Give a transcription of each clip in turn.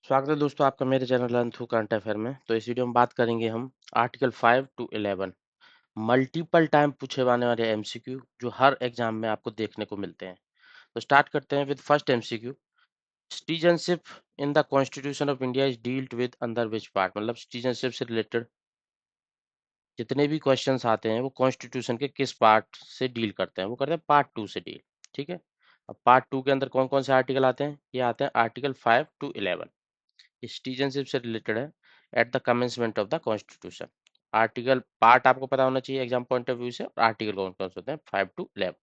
स्वागत है दोस्तों आपका मेरे channel learn through current affair में। तो इस वीडियो में बात करेंगे हम आर्टिकल 5 टू 11 मल्टीपल टाइम पूछे जाने वाले एमसीक्यू जो हर एग्जाम में आपको देखने को मिलते हैं। तो स्टार्ट करते हैं with first MCQ. Citizenship in the constitution of India is dealt with under which part, मतलब सिटीजनशिप से रिलेटेड जितने भी क्वेश्चंस आते हैं वो कॉन्स्टिट्यूशन के किस पार्ट से डील करते हैं, वो करते हैं पार्ट 2 से डील। ठीक है, अब पार्ट 2 के अंदर कौन कौन से आर्टिकल आते हैं? ये आते हैं आर्टिकल 5 टू 11, सिटीजनशिप से रिलेटेड है। Eight the commencement of the constitution, article part आपको पता होना चाहिए एग्जाम पॉइंट ऑफ व्यू से, और आर्टिकल कौन कौन से होते हैं 5 टू 11।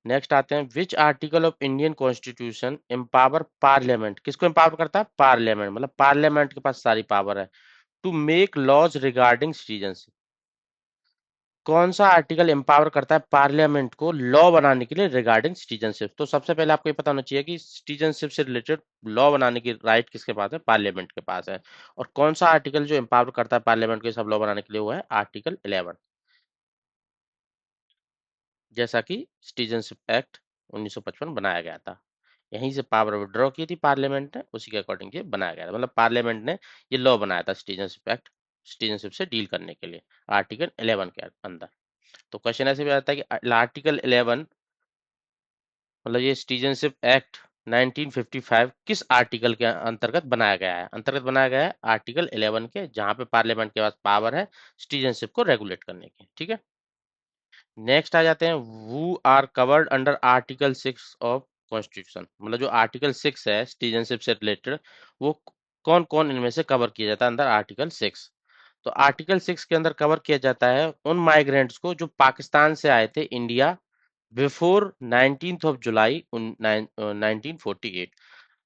नेक्स्ट आते हैं which article of Indian constitution empower parliament, किसको एम्पावर करता है? पार्लियामेंट, मतलब पार्लियामेंट के पास सारी पावर है to make laws regarding citizenship. कौन सा आर्टिकल एम्पावर करता है पार्लियामेंट को लॉ बनाने के लिए रिगार्डिंग सिटीजनशिप? तो सबसे पहले आपको ये पता होना चाहिए कि सिटीजनशिप से रिलेटेड लॉ बनाने की राइट किसके पास है? पार्लियामेंट के पास है। और कौन सा आर्टिकल जो एम्पावर करता है पार्लियामेंट को ये सब लॉ बनाने के लिए, वो है आर्टिकल 11। जैसा कि सिटीजनशिप एक्ट 1955 बनाया गया था, यहीं से पावर विड्रॉ की थी पार्लियामेंट ने, उसी के अकॉर्डिंग ये बनाया गया था। मतलब पार्लियामेंट ने ये लॉ बनाया था सिटीजनशिप एक्ट, सिटीजनशिप से डील करने के लिए आर्टिकल 11 के अंदर। तो क्वेश्चन ऐसे भी आता है कि आर्टिकल 11, मतलब ये सिटीजनशिप एक्ट 1955 किस आर्टिकल के अंतर्गत बनाया गया है? अंतर्गत बनाया गया है आर्टिकल 11 के, जहां पे पार्लियामेंट के पास पावर है सिटीजनशिप को रेगुलेट करने की। ठीक है, नेक्स्ट आ जाते हैं who are covered under article 6 of constitution, मतलब जो आर्टिकल 6 है सिटीजनशिप से रिलेटेड, वो कौन कौन इनमें से कवर किया जाता है अंदर आर्टिकल 6? तो आर्टिकल 6 के अंदर कवर किया जाता है उन माइग्रेंट्स को जो पाकिस्तान से आए थे India before 19th of July 1948।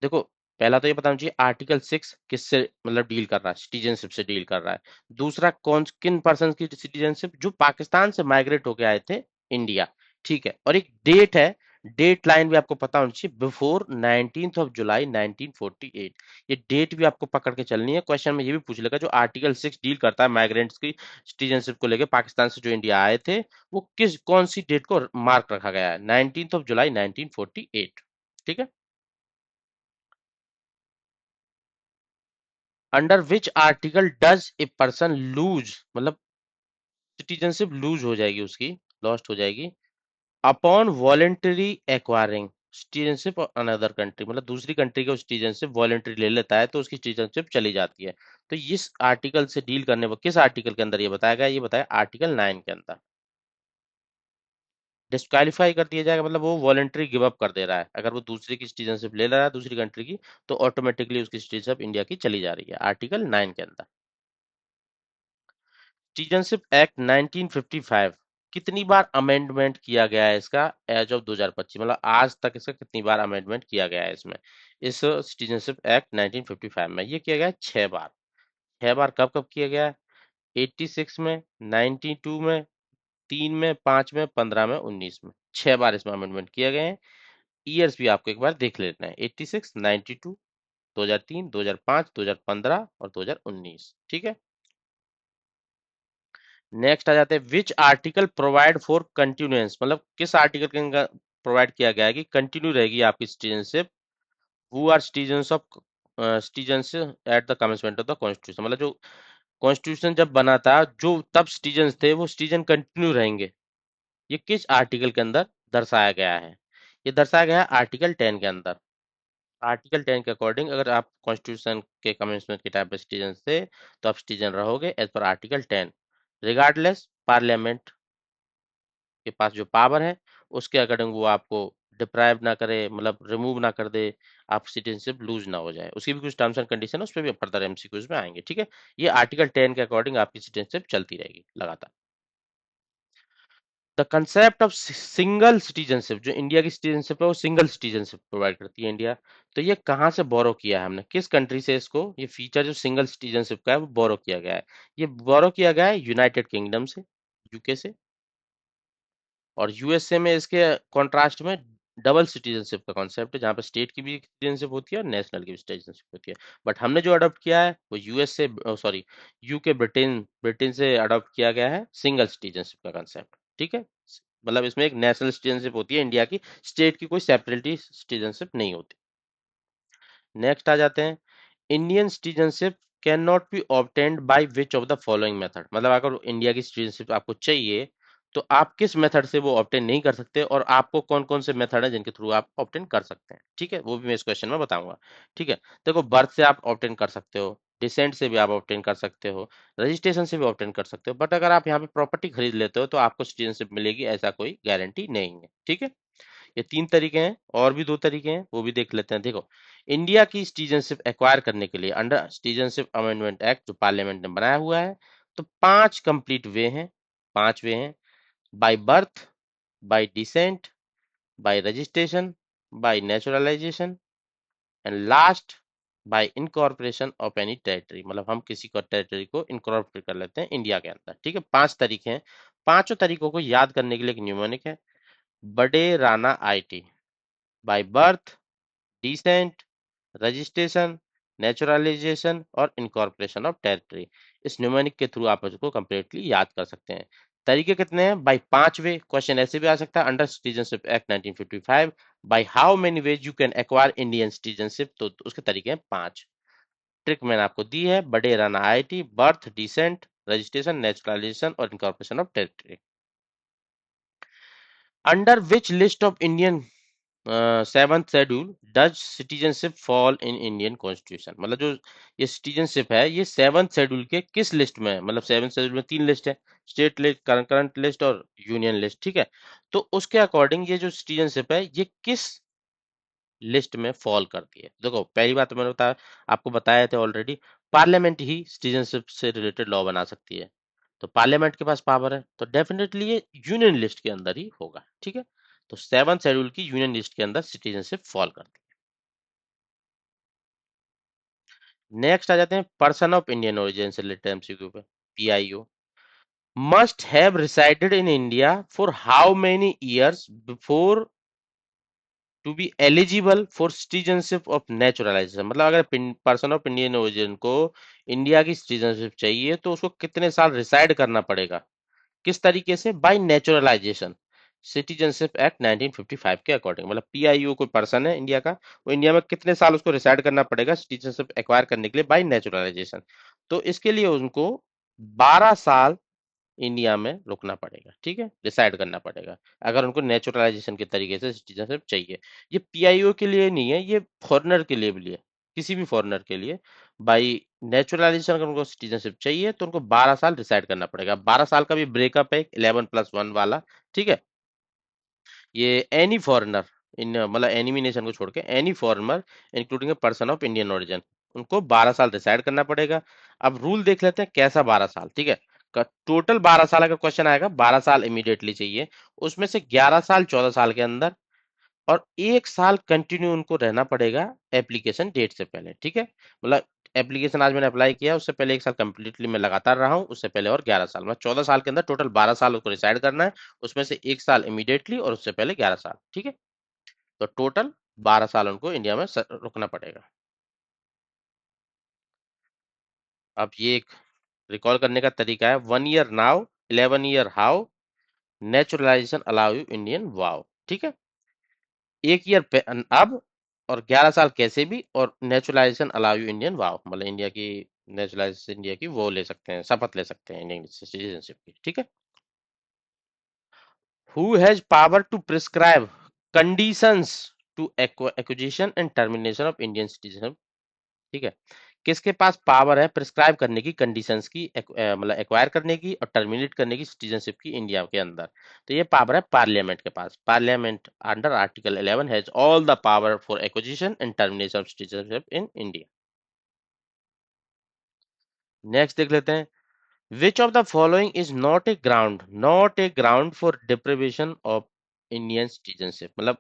देखो, पहला तो ये बताना चाहिए आर्टिकल 6 किससे मतलब डील कर रहा है? सिटीजनशिप से डील कर रहा है। दूसरा, कौन किन पर्सन की सिटीजनशिप? जो पाकिस्तान से माइग्रेट होके आए थे इंडिया। ठीक है, और एक डेट है, डेट लाइन भी आपको पता होनी चाहिए, बिफोर 19th ऑफ जुलाई 1948। ये डेट भी आपको पकड़ के चलनी है। क्वेश्चन में ये भी पूछ लेगा जो आर्टिकल 6 डील करता है माइग्रेंट्स की सिटीजनशिप को लेकर पाकिस्तान से जो इंडिया आए थे, वो किस कौन सी डेट को मार्क रखा गया है? 19th of July 1948। ठीक है, under which article does a person lose, मतलब सिटीजनशिप लूज हो जाएगी उसकी, लॉस्ट हो जाएगी upon voluntary acquiring citizenship of another country, मतलब दूसरी कंट्री का सिटीजनशिप वॉलेंटरी ले लेता है तो उसकी सिटीजनशिप चली जाती है। तो इस आर्टिकल से डील करने पर किस आर्टिकल के अंदर ये बताया गया? ये बताया आर्टिकल 9 के अंदर। डिस्क्वालीफाई कर दिया जाएगा, मतलब वो वॉलेंटरी गिव अप कर दे रहा है। अगर वो दूसरी की सिटीजनशिप ले रहा है दूसरी कंट्री की, तो ऑटोमेटिकली उसकी सिटीजनशिप इंडिया की चली जा रही है आर्टिकल 9 के अंदर। सिटीजनशिप एक्ट 1955 कितनी बार अमेंडमेंट किया गया है इसका एज ऑफ 2025, मतलब आज तक इसका कितनी बार अमेंडमेंट किया गया है इसमें, इस सिटीजनशिप एक्ट 1955 में? ये किया गया है 6 बार। 6 बार कब कब किया गया है? 86 में, 92 में, 3 में, 5 में, 15 में, 19 में। 6 बार इसमें अमेंडमेंट किए गए हैं। ईयर्स भी आपको एक बार देख लेना है, 86, 92, 2003, 2005, 2015 और 2019। ठीक है, नेक्स्ट आ जाते हैं which article provide for continuance, मतलब किस आर्टिकल के अंदर प्रोवाइड किया गया है कि कंटिन्यू रहेगी आपकी citizenship? Who are citizens of citizenship at the commencement of the constitution, मतलब जो कॉन्स्टिट्यूशन जब बना था जो तब सिटीजन थे वो सिटीजन कंटिन्यू रहेंगे। ये किस आर्टिकल के अंदर दर्शाया गया है? ये दर्शाया गया है आर्टिकल 10 के अंदर। आर्टिकल 10 के अकॉर्डिंग अगर आप कॉन्स्टिट्यूशन के कमेंसमेंट के टाइम पे सिटीजन थे तो आप सिटीजन रहोगे as per article 10, regardless parliament के पास जो पावर है उसके अकॉर्डिंग वो आपको डिप्राइव ना करे, मतलब रिमूव ना कर दे, आप सिटीजनशिप लूज ना हो जाए। उसकी भी कुछ टर्म्स एंड कंडीशन है, उस पर भी फर्दर एमसीक्यूज में आएंगे। ठीक है, ये आर्टिकल 10 के अकॉर्डिंग आपकी सिटीजनशिप चलती रहेगी लगातार। The concept of single citizenship, जो इंडिया की सिटीजनशिप है वो सिंगल सिटीजनशिप प्रोवाइड करती है इंडिया। तो ये कहाँ से बोरो किया है हमने, किस कंट्री से इसको, ये फीचर जो सिंगल सिटीजनशिप का है वो बोरो किया गया है? ये बोरो किया गया है यूनाइटेड किंगडम से, यूके से। और यूएसए में इसके कॉन्ट्रास्ट में डबल सिटीजनशिप का कॉन्सेप्ट है, जहाँ पे स्टेट की भी सिटीजनशिप होती है और नेशनल की भी सिटीजनशिप होती है। बट हमने जो अडॉप्ट किया है वो USA, sorry, UK, Britain Britain से अडॉप्ट किया गया है सिंगल सिटीजनशिप का कॉन्सेप्ट। ठीक है, मतलब इसमें एक नेशनल सिटीजनशिप होती है इंडिया की, स्टेट की कोई सेपरेटली सिटीजनशिप नहीं होती। नेक्स्ट आ जाते हैं Indian citizenship can not be obtained by which of the following method, मतलब अगर इंडिया की सिटीजनशिप आपको चाहिए तो आप किस मेथड से वो ऑब्टेन नहीं कर सकते, और आपको कौन कौन से मेथड है जिनके थ्रू आप ऑब्टेन कर सकते हैं, ठीक है, वो भी मैं इस क्वेश्चन में बताऊंगा। ठीक है, देखो, बर्थ से आप ऑब्टेन कर सकते हो, डिसेंट से भी आप ऑब्टेन कर सकते हो, रजिस्ट्रेशन से भी ऑब्टेन कर सकते हो, बट अगर आप यहाँ पे प्रॉपर्टी खरीद लेते हो तो आपको सिटीजनशिप मिलेगी, ऐसा कोई गारंटी नहीं है। ठीक है, ये 3 तरीके हैं, और भी 2 तरीके हैं, वो भी देख लेते हैं। देखो, इंडिया की सिटीजनशिप एक्वायर करने के लिए अंडर सिटीजनशिप अमेंडमेंट एक्ट जो पार्लियामेंट ने बनाया हुआ है, तो 5 कंप्लीट वे हैं, 5 वे हैं: by birth, bye decent, bye registration, bye naturalisation, and last bye incorporation of any territory, मतलब हम किसी को टेरिटरी को इनकॉर्पोरेट कर लेते हैं इंडिया के अंदर। ठीक है, 5 तरीके हैं। पांचों तरीकों को याद करने के लिए एक न्यूमोनिक है: बड़े Rana IT, by birth, descent, registration, naturalisation और इनकॉर्पोरेशन ऑफ टेरिटरी। इस न्यूमेरिक के थ्रू आप इसको कंप्लीटली याद कर सकते हैं। तरीके कितने हैं? बाय 5 वे, क्वेश्चन ऐसे भी आ सकता है under citizenship act 1955, by how many ways you can acquire Indian citizenship, तो उसके तरीके हैं 5। ट्रिक मैंने आपको दी है: बड़े राना आईटी, बर्थ, डिसेंट, रजिस्ट्रेशन, नेचुरलाइजेशन और incorporation of territory. Under which list of Indian seventh schedule does citizenship fall in Indian constitution, मतलब जो ये सिटीजनशिप है ये सेवंथ शेड्यूल के किस लिस्ट में है? मतलब सेवंथ शेड्यूल में 3 लिस्ट है: स्टेट लिस्ट, करंट लिस्ट और यूनियन लिस्ट। ठीक है, तो उसके अकॉर्डिंग ये जो सिटीजनशिप है ये किस लिस्ट में फॉल करती है? देखो, पहली बात तो मैंने आपको बताया था ऑलरेडी, पार्लियामेंट ही सिटीजनशिप से रिलेटेड लॉ बना सकती है, तो पार्लियामेंट के पास पावर है, तो डेफिनेटली ये यूनियन लिस्ट के अंदर ही होगा। ठीक है, तो सेवन शेड्यूल की यूनियन लिस्ट के अंदर सिटीजनशिप फॉल करती है। नेक्स्ट आ जाते हैं पर्सन ऑफ इंडियन ओरिजिन से रिलेटेड एमसीक्यू पे। PIO must have resided in India for how many years before to be eligible for citizenship of naturalisation, मतलब अगर पर्सन ऑफ इंडियन ओरिजिन को इंडिया की सिटीजनशिप चाहिए तो उसको कितने साल रिसाइड करना पड़ेगा? किस तरीके से? बाय नेचुरलाइजेशन, सिटीजनशिप एक्ट 1955 के अकॉर्डिंग, मतलब पीआईओ कोई पर्सन है इंडिया का, वो इंडिया में कितने साल उसको रिसाइड करना पड़ेगा सिटीजनशिप एक्वायर करने के लिए बाय नेचुरलाइजेशन? तो इसके लिए उनको 12 साल इंडिया में रुकना पड़ेगा। ठीक है, डिसाइड करना पड़ेगा अगर उनको नेचुरलाइजेशन के तरीके से सिटीजनशिप चाहिए। ये पीआईओ के लिए नहीं है, ये फॉरेनर के लिए भी है, किसी भी फॉरेनर के लिए बाई नेचुरलाइजेशन अगर उनको सिटीजनशिप चाहिए तो उनको 12 साल डिसाइड करना पड़ेगा। 12 साल का भी ब्रेकअप है 11+1 वाला। ठीक है, ये एनी फॉरेनर इन, मतलब एनिमी नेशन को छोड़ के any foreigner including a person of Indian origin, उनको 12 साल डिसाइड करना पड़ेगा। अब रूल देख लेते हैं कैसा 12 साल। ठीक है, टोटल 12 साल अगर क्वेश्चन आएगा, 12 साल इमीडिएटली चाहिए, उसमें से 11 साल 14 साल के अंदर, और 1 साल कंटिन्यू उनको रहना पड़ेगा एप्लीकेशन डेट से पहले। ठीक है, मतलब एप्लीकेशन आज मैंने अप्लाई किया उससे पहले 1 साल कंप्लीटली मैं लगातार रहा हूँ, उससे पहले और 11 साल, मतलब 14 साल के अंदर टोटल 12 साल उसको रिसाइड करना है, उसमें से 1 साल इमीडिएटली और उससे पहले 11 साल। ठीक है, तो टोटल 12 साल उनको इंडिया में रुकना पड़ेगा। अब ये एक रिकॉल करने का तरीका है: 1 year now, 11 year how, naturalisation allow you Indian wow. ठीक है, 1 ईयर अब, और 11 साल कैसे भी, और naturalisation allow you Indian wow, मतलब इंडिया की नेचुरलाइजेशन, इंडिया की वो ले सकते हैं, शपथ ले सकते हैं इंडियन सिटीजनशिप की। ठीक है, who has power to prescribe conditions to acquisition and termination of Indian citizenship? ठीक है, किसके पास पावर है प्रिस्क्राइब करने की, कंडीशंस की, मतलब एक्वायर करने की और टर्मिनेट करने की सिटीजनशिप की इंडिया के अंदर? तो ये पावर है पार्लियामेंट के पास। Parliament under article 11 has all the power for acquisition and termination of citizenship in India. Next देख लेते हैं: which of the following is not a ground for deprivation of Indian citizenship, मतलब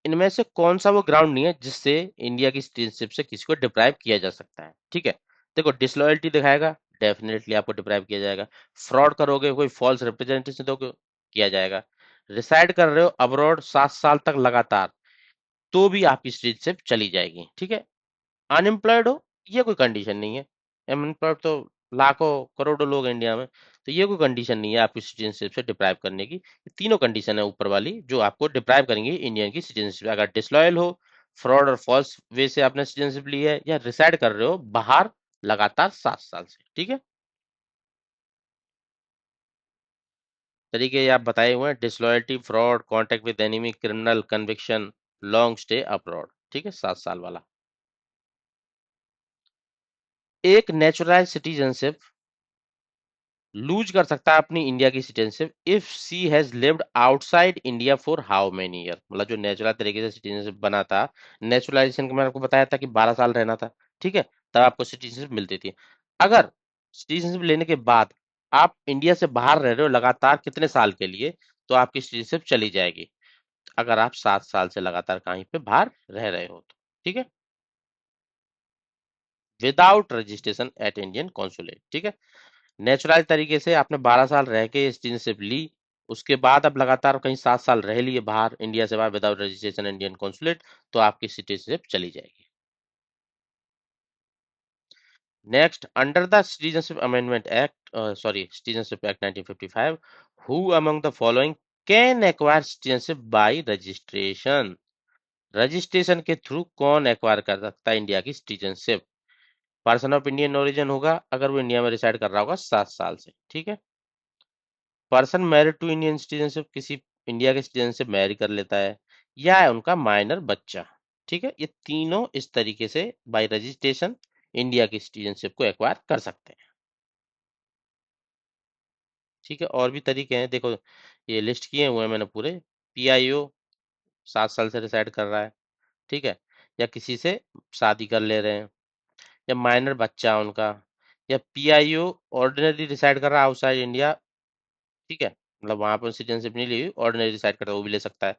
इनमें से कौन सा वो ग्राउंड नहीं है जिससे इंडिया की सिटीजनशिप से किसी को डिप्राइव किया जा सकता है? ठीक है, देखो, डिसलॉयल्टी दिखाएगा, डेफिनेटली आपको डिप्राइव किया जाएगा। फ्रॉड करोगे, कोई फॉल्स रिप्रेजेंटेशन दोगे, किया जाएगा। रिसाइड कर रहे हो अब्रॉड 7 साल तक लगातार, तो भी आपकी सिटीजनशिप चली जाएगी। ठीक है, अनएम्प्लॉयड हो, ये कोई कंडीशन नहीं है, एम्प्लॉयड तो लाखों करोड़ों लोग हैं इंडिया में, तो ये कोई कंडीशन नहीं है आपकी सिटीजनशिप से डिप्राइव करने की। ये तीनों कंडीशन है ऊपर वाली जो आपको डिप्राइव करेंगे इंडियन की सिटीजनशिप: अगर डिसलॉयल हो, फ्रॉड और फॉल्स वे से आपने सिटीजनशिप ली है, या रिसाइड कर रहे हो बाहर लगातार 7 साल से। ठीक है, तरीके ये आप बताए हुए हैं: disloyalty, fraud, contact with enemy, criminal conviction, long stay abroad. ठीक है, 7 साल वाला। एक नेचुरल सिटीजनशिप लूज कर सकता है अपनी इंडिया की citizenship if she has lived outside India for how many year. मतलब जो नेचुरल तरीके से सिटीजनशिप बना था, नेचुरलाइजेशन का मैंने आपको बताया था कि 12 साल रहना था। ठीक है, तब आपको सिटीजनशिप मिलती थी। अगर सिटीजनशिप लेने के बाद आप इंडिया से बाहर रह रहे हो लगातार कितने साल के लिए, तो आपकी सिटीजनशिप चली जाएगी, अगर आप 7 साल से लगातार कहीं पे बाहर रह रहे हो तो। ठीक है, without registration at Indian consulate. ठीक है, नेचुरल तरीके से आपने 12 साल रह के सिटीजनशिप ली, उसके बाद अब लगातार कहीं 7 साल रह लिए बाहर, इंडिया से बाहर, विदाउट रजिस्ट्रेशन इंडियन कॉन्सुलेट, तो आपकी सिटीजनशिप चली जाएगी। Next, under the citizenship amendment act, sorry citizenship act 1955, who among the following can acquire citizenship by registration. Registration के थ्रू कौन एक्वायर कर सकता है इंडिया की citizenship? Person of Indian origin होगा अगर वो इंडिया में रिसाइड कर रहा होगा 7 साल से। ठीक है, person married to Indian citizenship, किसी इंडिया के सिटीजन से मैरी कर लेता है, या है उनका माइनर बच्चा। ठीक है, ये तीनों इस तरीके से बाय रजिस्ट्रेशन इंडिया की सिटीजनशिप को एक्वायर कर सकते हैं। ठीक है, और भी तरीके हैं, देखो ये लिस्ट किए हुए हैं मैंने पूरे। पीआईओ 7 साल से रिसाइड कर रहा है, ठीक है, या किसी से शादी कर ले रहे हैं, या माइनर बच्चा उनका, या पीआईओ ऑर्डिनरी रिसाइड कर रहा है आउटसाइड इंडिया। ठीक है, मतलब वहां पर सिटीजनशिप नहीं ली, ऑर्डिनरी रिसाइड करता है, वो भी ले सकता है।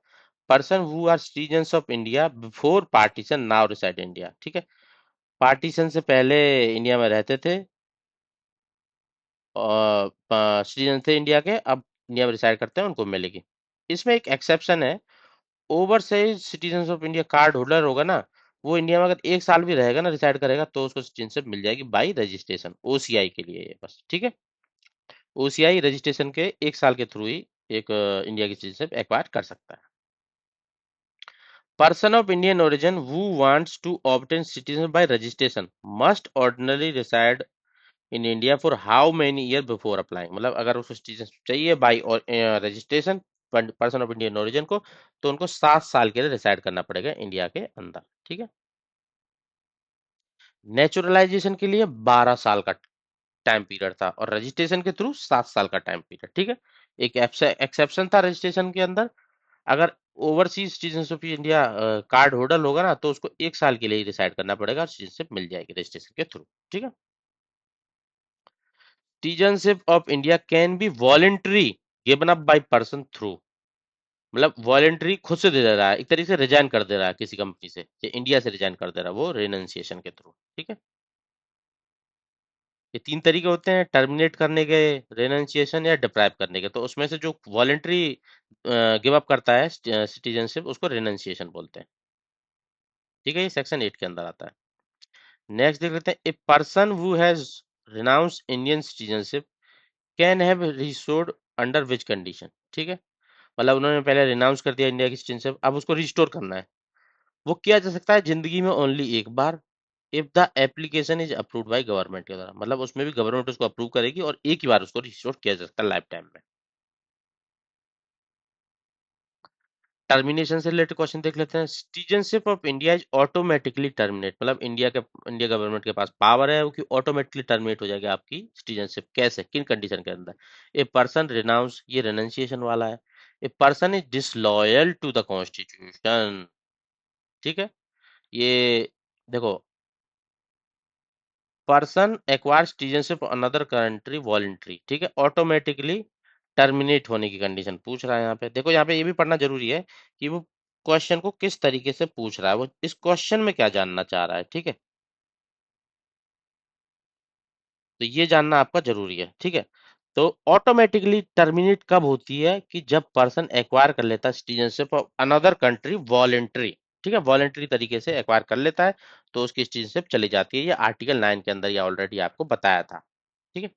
Person who are citizens of India before partition now reside India. ठीक है, पार्टीशन से पहले इंडिया में रहते थे और सिटीजन थे इंडिया के, अब इंडिया में रिसाइड करते हैं, उनको मिलेगी। इसमें एक एक्सेप्शन है, overseas citizen of India card holder होगा ना, वो इंडिया में अगर 1 साल भी रहेगा ना, रिसाइड करेगा, तो उसको सिटीजनशिप मिल जाएगी बाई रजिस्ट्रेशन, ओसीआई के लिए ये बस। ठीक है, ओसीआई रजिस्ट्रेशन के 1 साल के थ्रू ही एक इंडिया की सिटीजनशिप एक्वायर कर सकता है। Person of Indian origin who wants to obtain citizenship by registration must ordinarily reside in India for how many years before applying। मतलब अगर उसको citizenship चाहिए by registration person of Indian origin को, तो उनको 7 साल के लिए रिसाइड करना पड़ेगा इंडिया के अंदर। ठीक है, नेचुरलाइजेशन के लिए 12 साल का टाइम पीरियड था, और रजिस्ट्रेशन के थ्रू 7 साल का टाइम पीरियड। ठीक है, एक एक्सेप्शन था रजिस्ट्रेशन के अंदर, अगर overseas citizenship India card holder होगा ना, तो उसको 1 साल के लिए ही रिसाइड करना पड़ेगा और सिटीजनशिप मिल जाएगी रजिस्ट्रेशन के थ्रू। ठीक है, citizenship of India can be voluntary given up by person through. मतलब वॉलेंट्री खुद से दे रहा है, एक तरीके से रिजाइन कर दे रहा है किसी कंपनी से, ये इंडिया से रिजाइन कर दे रहा है वो रेनंसिएशन के थ्रू। ठीक है, ये 3 तरीके होते हैं, टर्मिनेट करने के, रेनंसिएशन, या डिप्राइव करने के। तो उसमें से जो वॉलेंट्री गिव अप करता है सिटीजनशिप, उसको रेनंसिएशन बोलते हैं। ठीक है, ये सेक्शन 8 के अंदर आता है। नेक्स्ट देख लेते हैं, a person who has renounce Indian citizenship can have restored under which condition. ठीक है, मतलब उन्होंने पहले रिनाउंस कर दिया इंडिया की सिटीजनशिप, अब उसको रिस्टोर करना है। वो किया जा सकता है जिंदगी में ओनली एक बार, if the application is approved by government के द्वारा। मतलब उसमें भी गवर्नमेंट उसको अप्रूव करेगी और एक ही बार उसको रिस्टोर किया जा सकता है लाइफ टाइम में। टर्मिनेशन से रिलेटेड क्वेश्चन देख लेते हैं। Citizenship of India is automatically terminate, मतलब इंडिया गवर्नमेंट के पास पावर है वो कि ऑटोमेटिकली टर्मिनेट हो जाएगी आपकी सिटीजनशिप। कैसे, किन कंडीशन के अंदर? ए पर्सन रिनाउंस, ये रेनंसिएशन वाला है। A person is disloyal to the constitution. ठीक है, ये देखो, person acquire citizenship another country voluntary. ठीक है, ऑटोमेटिकली टर्मिनेट होने की कंडीशन पूछ रहा है यहाँ पे। देखो यहाँ पे ये भी पढ़ना जरूरी है कि वो क्वेश्चन को किस तरीके से पूछ रहा है, वो इस क्वेश्चन में क्या जानना चाह रहा है। ठीक है, तो ये जानना आपका जरूरी है। ठीक है, तो ऑटोमेटिकली टर्मिनेट कब होती है? कि जब पर्सन एक्वायर कर लेता है citizenship of another country voluntary. ठीक है, वॉलेंट्री तरीके से एक्वायर कर लेता है, तो उसकी सिटीजनशिप चली जाती है। ये आर्टिकल 9 के अंदर ये ऑलरेडी आपको बताया था। ठीक है,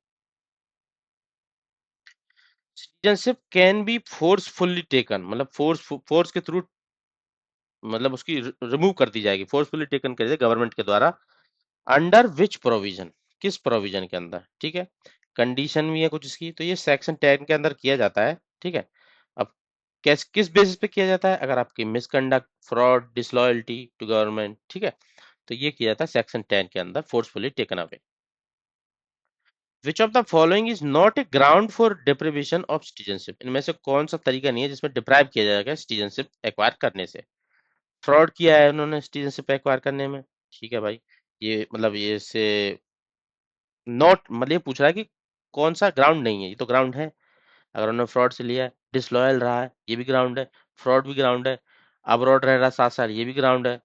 citizenship can be forcefully taken, मतलब फोर्स के थ्रू मतलब उसकी रिमूव कर दी जाएगी, फोर्सफुली टेकन कर गवर्नमेंट के द्वारा। अंडर विच प्रोविजन, किस प्रोविजन के अंदर, ठीक है। कंडीशन भी है कुछ इसकी, तो ये सेक्शन 10 के अंदर किया जाता है, ठीक है। अब किस बेसिस पे किया जाता है, अगर आपकी misconduct, fraud, disloyalty to government, ठीक है, तो ये किया जाता है सेक्शन 10 के अंदर, forcefully taken away. Which of the following is not a ground for deprivation of citizenship, इनमें से कौन सा तरीका नहीं है जिसमें डिप्राइव किया जाएगा सिटीजनशिप एक्वायर करने से। फ्रॉड किया है उन्होंने सिटीजनशिप एक्वायर करने में, ठीक है भाई, ये मतलब ये से नॉट मतलब ये पूछ रहा है कि कौन सा ग्राउंड नहीं है, ये तो ग्राउंड है। अगर उन्होंने फ्रॉड से लिया है, डिसलॉयल रहा है, ये भी ग्राउंड है, फ्रॉड भी ग्राउंड है, अब्रॉड रह रहा 7 साल, ये भी ग्राउंड है,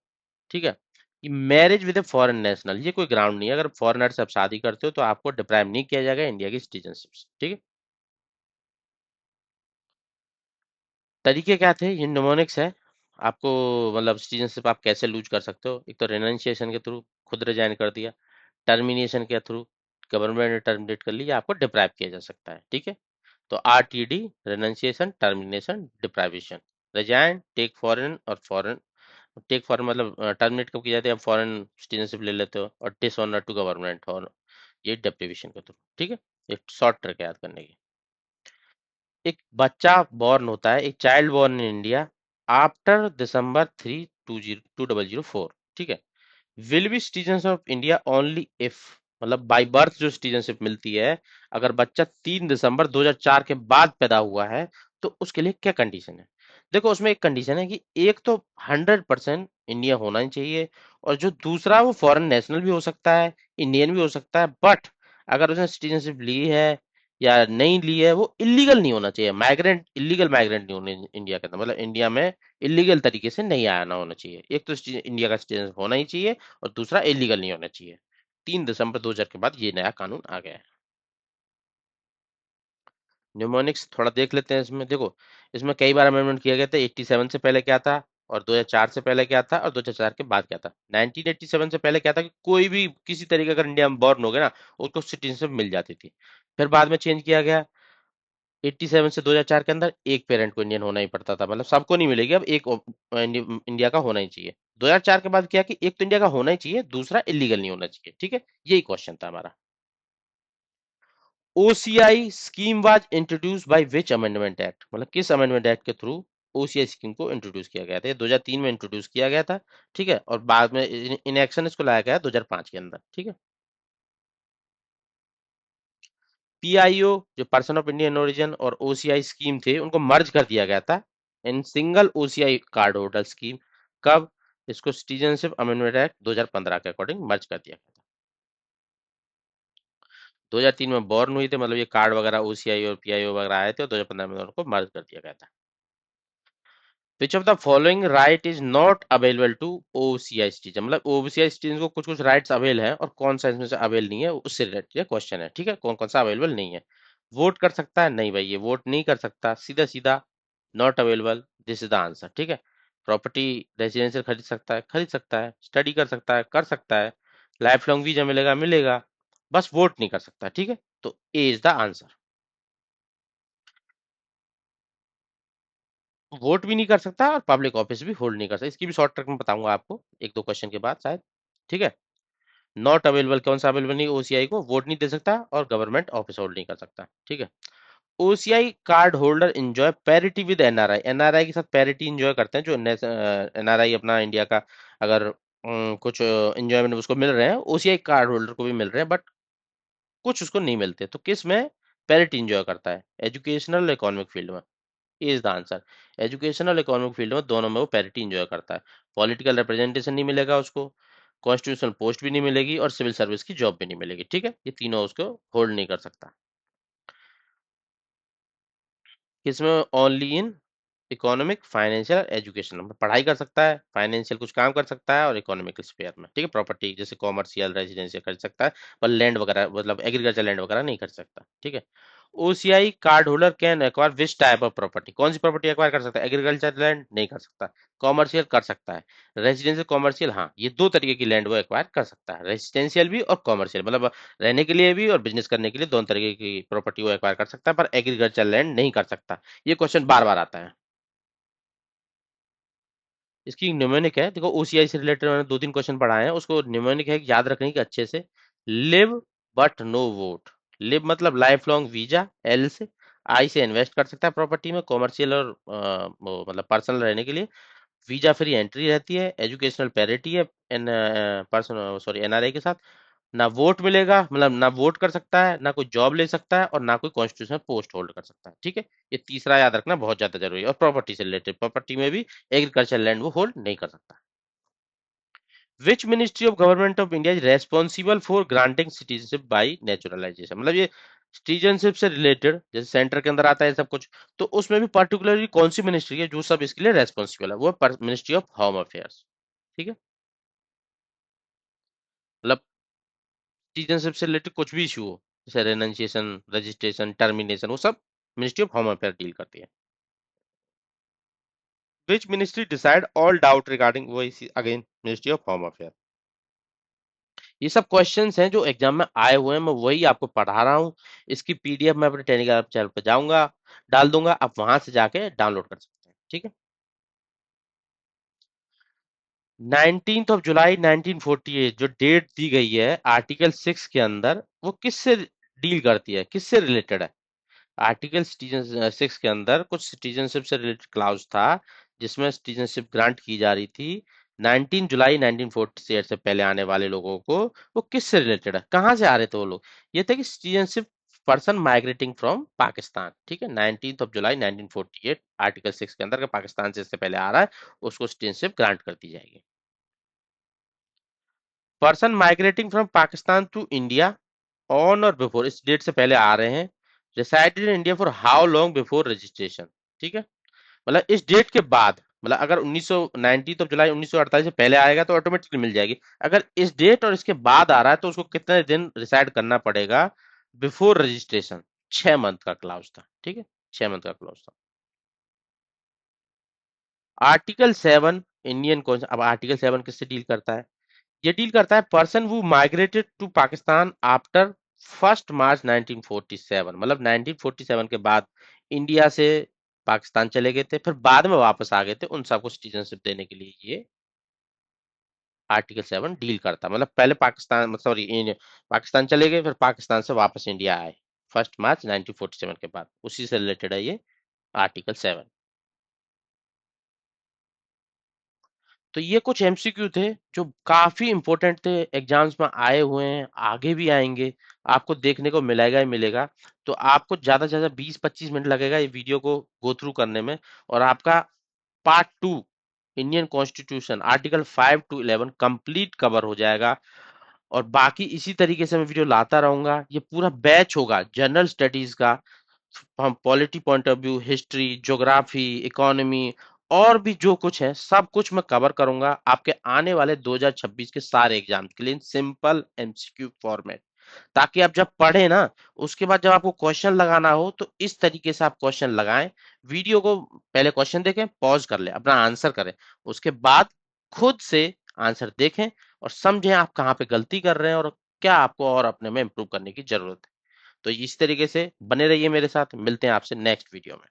ठीक है। ये marriage with a foreign national, ये कोई ग्राउंड नहीं है, अगर फॉरेनर से आप शादी करते हो तो आपको डिप्राइव नहीं किया जाएगा इंडिया की सिटीजनशिप से, ठीक है। तरीके क्या थे, ये निमोनिक्स है। आपको मतलब सिटीजनशिप आप कैसे लूज कर सकते हो, एक तो रेनंसिएशन के थ्रू, खुद रिजाइन कर दिया, टर्मिनेशन के थ्रू, गवर्नमेंट ने टर्मिनेट कर लिया, आपको डिप्राइव किया जा सकता है, ठीक है। तो RTD, renunciation, termination, deprivation. Resign, take foreign, और फॉरेन, टेक फॉरेन मतलब टर्मिनेट कब की जाती है, आप फॉरेन सिटीजनशिप ले लेते हो, और डिसऑनर टू गवर्नमेंट, और ये डिप्रीवेशन के थ्रू, ठीक है। एक शॉर्ट ट्रिक याद करने की। एक बच्चा बॉर्न होता है, एक child born in India after December 3, 2004, ठीक है, will be citizen of India only if, मतलब बाय बर्थ जो सिटीजनशिप मिलती है, अगर बच्चा 3 दिसंबर 2004 के बाद पैदा हुआ है, तो उसके लिए क्या कंडीशन है। देखो उसमें एक कंडीशन है कि एक तो 100% इंडिया होना ही चाहिए, और जो दूसरा वो फॉरेन नेशनल भी हो सकता है, इंडियन भी हो सकता है, बट अगर उसने सिटीजनशिप ली है या नहीं ली है, वो इलीगल नहीं होना चाहिए, माइग्रेंट, इलीगल माइग्रेंट नहीं होने इंडिया के अंदर, मतलब इंडिया में इलीगल तरीके से नहीं आना होना चाहिए। एक तो इंडिया का सिटीजन होना ही चाहिए, और दूसरा इलीगल नहीं होना चाहिए। 3 दिसंबर 2000 के बाद ये नया कानून आ गया है। न्यूमोनिक्स थोड़ा देख लेते हैं इसमें, देखो इसमें कई बार अमेंडमेंट किया गया था। 87 से पहले क्या था, और 2004 से पहले क्या था, और 2004 के बाद क्या था। 1987 से पहले क्या था कि कोई भी किसी तरीके का इंडिया में बॉर्न हो गया ना, उसको सिटीजनशिप मिल जाती थी। फिर बाद में चेंज किया गया, 87 से 2004 के अंदर एक पेरेंट को इंडियन होना ही पड़ता था, मतलब सबको नहीं मिलेगी, अब एक इंडिया का होना ही चाहिए। 2004 के बाद क्या कि एक तो इंडिया का होना ही चाहिए, दूसरा इलीगल नहीं होना चाहिए, ठीक है। यही क्वेश्चन था हमारा। OCI scheme was introduce by which amendment act, मतलब किस अमेंडमेंट एक्ट के थ्रू ओसीआई स्कीम को इंट्रोड्यूस किया गया था। ये 2003 में इंट्रोड्यूस किया गया था, ठीक है, और बाद में इन एक्शन इसको लाया गया 2005 के अंदर, ठीक है। पीआईओ, जो पर्सन ऑफ इंडियन ओरिजिन, और ओसीआई स्कीम थे, उनको मर्ज कर दिया गया था in single OCI card holder scheme. कब, इसको सिटीजनशिप अमेंडमेंट एक्ट 2015 के अकॉर्डिंग मर्ज कर दिया गया था। 2003 में बॉर्न हुई थे, मतलब ये कार्ड वगैरह ओसीआई और पीआईओ वगैरह आए थे, और 2015 में उनको मर्ज कर दिया गया था। Which of the following right is not available to OCI citizen, मतलब ओसीआई सिटीजन को कुछ कुछ राइट्स अवेल है, और कौन सा इसमें से अवेल नहीं है, उससे रिलेटेड क्वेश्चन है, ठीक है। कौन कौन सा अवेलेबल नहीं है। वोट कर सकता है, नहीं भाई ये वोट नहीं कर सकता, सीधा सीधा not available, this is the answer, ठीक है। प्रॉपर्टी, रेजिडेंशियल खरीद सकता है, स्टडी कर सकता है, लाइफ लॉन्ग वीजा मिलेगा मिलेगा, बस वोट नहीं कर सकता, ठीक है। तो ए इज द आंसर। वोट भी नहीं कर सकता, और पब्लिक ऑफिस भी होल्ड नहीं कर सकता। इसकी भी शॉर्ट ट्रिक में बताऊंगा आपको एक दो क्वेश्चन के बाद शायद, ठीक है। नॉट अवेलेबल कौन सा अवेलेबल नहीं, ओसीआई को वोट नहीं दे सकता, और गवर्नमेंट ऑफिस होल्ड नहीं कर सकता, ठीक है। OCI card holder enjoy parity with NRI, NRI के साथ पैरिटी एंजॉय करते हैं, जो एनआरआई अपना इंडिया का अगर कुछ एंजॉयमेंट उसको मिल रहे हैं, ओसीआई कार्ड होल्डर को भी मिल रहे हैं, बट कुछ उसको नहीं मिलते। तो किस में पैरिटी एंजॉय करता है, एजुकेशनल, इकोनॉमिक फील्ड में, is the answer. Educational, economic field में दोनों में वो पैरिटी एंजॉय करता है। पॉलिटिकल रिप्रेजेंटेशन नहीं मिलेगा उसको, कॉन्स्टिट्यूशनल पोस्ट भी नहीं मिलेगी, और सिविल सर्विस की जॉब भी नहीं मिलेगी, ठीक है। ये तीनों उसको होल्ड नहीं कर सकता। किसमें, only in economic, financial, education में पढ़ाई कर सकता है, फाइनेंशियल कुछ काम कर सकता है, और इकोनॉमिक स्फीयर में, ठीक है, प्रॉपर्टी जैसे कॉमर्शियल, रेजिडेंशियल कर सकता है, पर लैंड वगैरह मतलब एग्रीकल्चर लैंड वगैरह नहीं कर सकता, ठीक है। OCI card holder can acquire which type of property, कौन सी प्रॉपर्टी एक्वायर कर सकता है, एग्रीकल्चर लैंड नहीं कर सकता, कॉमर्शियल कर सकता है, रेजिडेंशियल कॉमर्शियल, हाँ ये दो तरीके की लैंड वो एक्वायर कर सकता है, रेजिडेंशियल भी और कॉमर्शियल, मतलब रहने के लिए भी और बिजनेस करने के लिए दोनों तरीके की प्रॉपर्टी वो एक्वायर कर सकता है, पर एग्रीकल्चर लैंड नहीं कर सकता। ये क्वेश्चन बार बार आता है। इसकी न्यूमेरिक है, देखो ओसीआई से रिलेटेड मैंने 2-3 क्वेश्चन पढ़ाए हैं, उसको न्यूमेरिक है, याद रखने की अच्छे से। Live but no vote. Live मतलब लाइफ लॉन्ग वीजा, एल से, आई से इन्वेस्ट कर सकता है प्रॉपर्टी में, कॉमर्शियल और मतलब पर्सनल रहने के लिए, वीजा फ्री एंट्री रहती है, एजुकेशनल पैरिटी है एन पर्सन सॉरी एनआरआई के साथ, ना वोट मिलेगा, मतलब ना वोट कर सकता है, ना कोई जॉब ले सकता है, और ना कोई कॉन्स्टिट्यूशनल पोस्ट होल्ड कर सकता है। ठीक है, ये तीसरा याद रखना बहुत ज्यादा जरूरी है। और प्रॉपर्टी से रिलेटेड, प्रॉपर्टी में भी एग्रीकल्चर लैंड वो होल्ड नहीं कर सकता। Which ministry of government of India is responsible for granting citizenship by naturalisation, मतलब ये सिटीजनशिप से रिलेटेड, जैसे सेंटर के अंदर आता है सब कुछ, तो उसमें भी पर्टिकुलरली कौन सी मिनिस्ट्री है जो सब इसके लिए रेस्पॉन्सिबल है, वो मिनिस्ट्री ऑफ होम अफेयर्स। ठीक है, मतलब सिटीजनशिप से रिलेटेड कुछ भी इशू हो, जैसे रेनंसिएशन, रजिस्ट्रेशन, टर्मिनेशन, वो सब ministry of home affair deal करती है। Which ministry decide all doubt regarding, वो इसी again ministry of home affair. ये सब क्वेश्चंस हैं जो एग्जाम में आए हुए हैं, मैं वही आपको पढ़ा रहा हूँ। इसकी पीडीएफ मैं अपने टेलीग्राम चैनल पर जाऊंगा, डाल दूंगा, आप वहां से जाके डाउनलोड कर सकते हैं। ठीक है, 19th ऑफ जुलाई 1948 जो डेट दी गई है आर्टिकल 6 के अंदर, वो किससे डील करती है, किससे रिलेटेड है? आर्टिकल सिटीजन 6 के अंदर कुछ सिटीजनशिप से रिलेटेड क्लाउज था, जिसमें सिटीजनशिप ग्रांट की जा रही थी 19 जुलाई 1948 से पहले आने वाले लोगों को। वो किससे रिलेटेड है, कहाँ से आ रहे थे वो लोग? ये थे कि citizenship person migrating from Pakistan. ठीक है, 19 ऑफ जुलाई 1948 आर्टिकल 6 के अंदर, का पाकिस्तान से इससे पहले आ रहा है, उसको सिटीजनशिप ग्रांट कर दी जाएगी। Person migrating from Pakistan to India on or before, इस डेट से पहले आ रहे हैं, resided in India for how long before registration. ठीक है, मतलब इस डेट के बाद, मतलब अगर 1990 ऑफ जुलाई 1948 से पहले आएगा तो ऑटोमेटिकली मिल जाएगी। अगर इस डेट और इसके बाद आ रहा है तो उसको कितने दिन रिसाइड करना पड़ेगा बिफोर रजिस्ट्रेशन? 6 मंथ का क्लाउज था। ठीक है, 6 मंथ का क्लाउज था। आर्टिकल 7 इंडियन कौन, अब आर्टिकल 7 किससे डील करता है? ये डील करता है पर्सन वो माइग्रेटेड टू पाकिस्तान आफ्टर 1 मार्च 1947, मतलब 1947 के बाद इंडिया से पाकिस्तान चले गए थे, फिर बाद में वापस आ गए थे, उन सबको सिटीजनशिप देने के लिए ये आर्टिकल 7 डील करता है। मतलब पहले पाकिस्तान, सॉरी, पाकिस्तान चले गए, फिर पाकिस्तान से वापस इंडिया आए 1 मार्च 1947 के बाद, उसी से रिलेटेड है ये आर्टिकल 7। तो ये कुछ एमसीक्यू थे जो काफी इंपॉर्टेंट थे, एग्जाम्स में आए हुए हैं, आगे भी आएंगे, आपको देखने को मिलेगा ही मिलेगा। तो आपको ज्यादा से ज्यादा 20-25 मिनट लगेगा ये वीडियो को गो थ्रू करने में, और आपका part 2 Indian constitution article 5 to 11 complete cover हो जाएगा। और बाकी इसी तरीके से मैं वीडियो लाता रहूंगा, ये पूरा बैच होगा जनरल स्टडीज का, हम polity point of view, history, geography, economy, और भी जो कुछ है सब कुछ मैं कवर करूंगा आपके आने वाले 2026 के सारे एग्जाम के लिए, सिंपल एमसीक्यू फॉर्मेट, ताकि आप जब पढ़े ना, उसके बाद जब आपको क्वेश्चन लगाना हो तो इस तरीके से आप क्वेश्चन लगाएं। वीडियो को पहले क्वेश्चन देखें, पॉज कर ले, अपना आंसर करें, उसके बाद खुद से आंसर देखें और समझें आप कहाँ पे गलती कर रहे हैं और क्या आपको और अपने में इम्प्रूव करने की जरूरत है। तो इस तरीके से बने रहिए मेरे साथ, मिलते हैं आपसे नेक्स्ट वीडियो में।